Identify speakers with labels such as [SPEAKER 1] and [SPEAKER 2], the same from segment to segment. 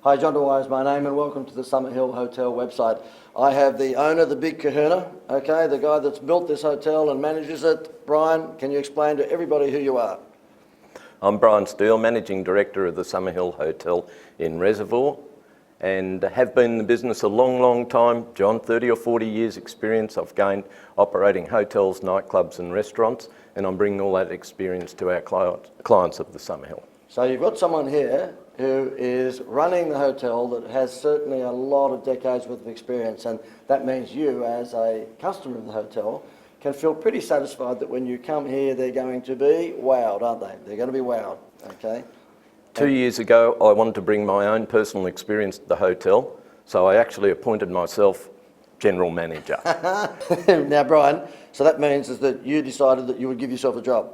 [SPEAKER 1] Hi, John Dwyer is my name, and welcome to the Summerhill Hotel website. I have the owner, the big kahuna, okay, the guy that's built this hotel and manages it. Bryan, can you explain to everybody who you are?
[SPEAKER 2] I'm Bryan Steele, Managing Director of the Summerhill Hotel in Reservoir, and have been in the business a long time, John, 30 or 40 years experience I've gained operating hotels, nightclubs and restaurants, and I'm bringing all that experience to our clients of the Summerhill.
[SPEAKER 1] So you've got someone here who is running the hotel that has certainly a lot of decades worth of experience, and that means you, as a customer of the hotel, can feel pretty satisfied that when you come here they're going to be wowed, aren't they? They're going to be wowed, okay?
[SPEAKER 2] 2 years ago I wanted to bring my own personal experience to the hotel, so I actually appointed myself General Manager.
[SPEAKER 1] Now Bryan, so that means is that you decided that you would give yourself a job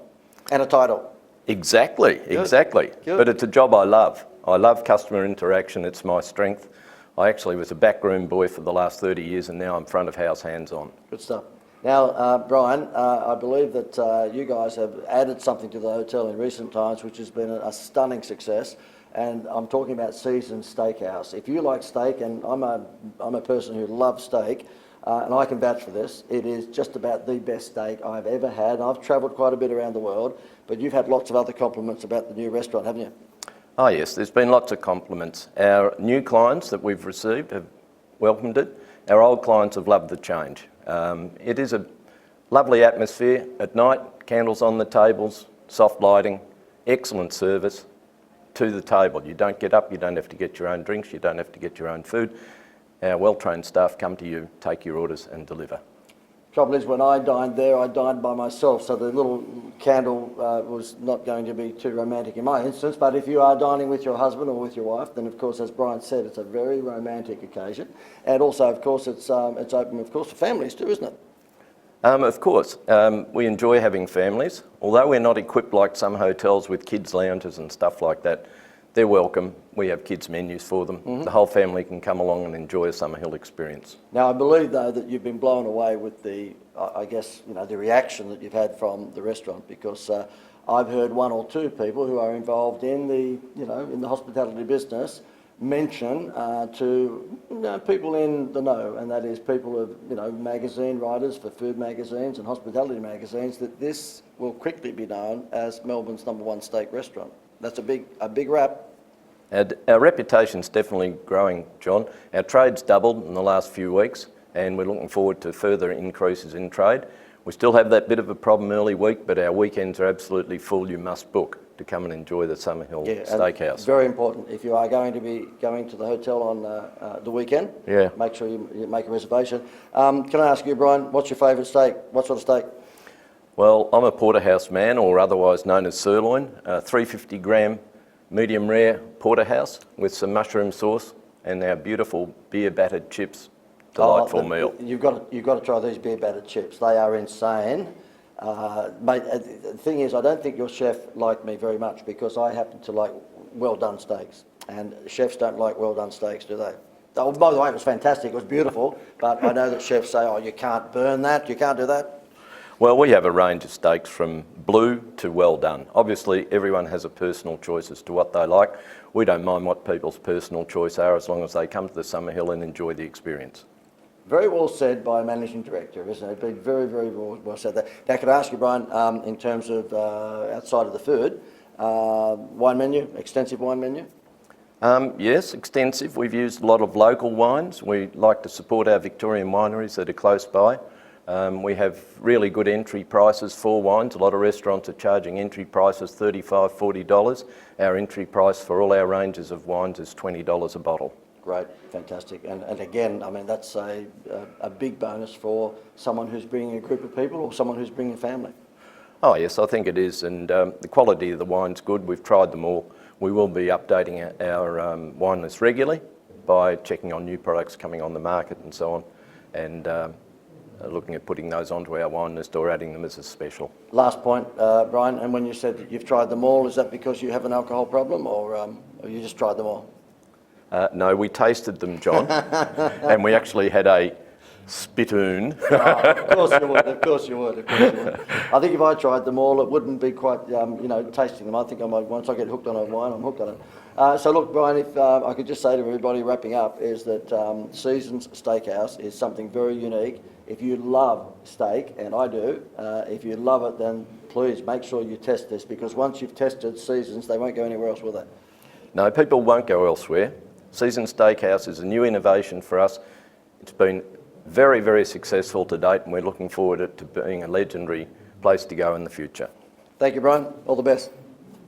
[SPEAKER 1] and a title.
[SPEAKER 2] Exactly. Good. But it's a job I love. I love customer interaction, it's my strength. I actually was a backroom boy for the last 30 years and now I'm front of house, hands-on.
[SPEAKER 1] Good stuff. Now, Bryan, I believe that you guys have added something to the hotel in recent times which has been a stunning success, and I'm talking about Seasons Steakhouse. If you like steak, and I'm a person who loves steak, and I can vouch for this, it is just about the best steak I've ever had. I've travelled quite a bit around the world, but you've had lots of other compliments about the new restaurant, haven't you?
[SPEAKER 2] Oh yes, there's been lots of compliments. Our new clients that we've received have welcomed it. Our old clients have loved the change. It is a lovely atmosphere at night, candles on the tables, soft lighting, excellent service to the table. You don't get up, you don't have to get your own drinks, you don't have to get your own food. Our well-trained staff come to you, take your orders and deliver.
[SPEAKER 1] Trouble is, when I dined there, I dined by myself, so the little candle was not going to be too romantic in my instance. But if you are dining with your husband or with your wife, then of course, as Bryan said, it's a very romantic occasion. And also, of course, it's open, of course, for families too, isn't it?
[SPEAKER 2] Of course, we enjoy having families. Although we're not equipped like some hotels with kids' lounges and stuff like that, they're welcome. We have kids' menus for them. Mm-hmm. The whole family can come along and enjoy a Summerhill experience.
[SPEAKER 1] Now, I believe, though, that you've been blown away with the, I guess, the reaction that you've had from the restaurant, because I've heard one or two people who are involved in the, in the hospitality business mention to people in the know, and that is people of, magazine writers for food magazines and hospitality magazines, that this will quickly be known as Melbourne's #1 steak restaurant. That's a big rap.
[SPEAKER 2] Our reputation's definitely growing, John. Our trade's doubled in the last few weeks and we're looking forward to further increases in trade. We still have that bit of a problem early week, but our weekends are absolutely full. You must book to come and enjoy the Summerhill Steakhouse.
[SPEAKER 1] Very important. If you are going to be going to the hotel on the weekend, make sure you make a reservation. Can I ask you, Bryan, what's your favourite steak? What sort of steak?
[SPEAKER 2] Well, I'm a porterhouse man, or otherwise known as sirloin, 350 gram medium rare porterhouse with some mushroom sauce and our beautiful beer battered chips. Delightful meal.
[SPEAKER 1] You've got to try these beer battered chips. They are insane. Mate, the thing is, I don't think your chef liked me very much because I happen to like well done steaks, and chefs don't like well done steaks, do they? Oh, by the way, it was fantastic. It was beautiful, but I know that chefs say, "Oh, you can't burn that. You can't do that."
[SPEAKER 2] Well, we have a range of steaks from blue to well done. Obviously, everyone has a personal choice as to what they like. We don't mind what people's personal choice are as long as they come to the Summerhill and enjoy the experience.
[SPEAKER 1] Very well said by a managing director, isn't it? It's been very, very well said. Now, could I ask you, Bryan, in terms of outside of the food, wine menu, extensive wine menu?
[SPEAKER 2] Yes, extensive. We've used a lot of local wines. We like to support our Victorian wineries that are close by. We have really good entry prices for wines. A lot of restaurants are charging entry prices $35, $40. Our entry price for all our ranges of wines is $20 a bottle.
[SPEAKER 1] Great, fantastic. And again, I mean, that's a big bonus for someone who's bringing a group of people or someone who's bringing a family.
[SPEAKER 2] Oh yes, I think it is. And the quality of the wine's good. We've tried them all. We will be updating our wine list regularly by checking on new products coming on the market and so on. And looking at putting those onto our wine list or adding them as a special.
[SPEAKER 1] Last point, Bryan, and when you said that you've tried them all, is that because you have an alcohol problem or you just tried them all?
[SPEAKER 2] No, we tasted them, John, and we actually had a spittoon.
[SPEAKER 1] Oh, of course you would, of course you would, of course you would. I think if I tried them all, it wouldn't be quite, tasting them. I think I might, once I get hooked on a wine, I'm hooked on it. So look, Bryan, if I could just say to everybody wrapping up is that Seasons Steakhouse is something very unique. If you love steak, and I do, if you love it, then please make sure you test this, because once you've tested Seasons, they won't go anywhere else, will they?
[SPEAKER 2] No, people won't go elsewhere. Seasons Steakhouse is a new innovation for us. It's been very, very successful to date, and we're looking forward to being a legendary place to go in the future.
[SPEAKER 1] Thank you, Bryan. All the best.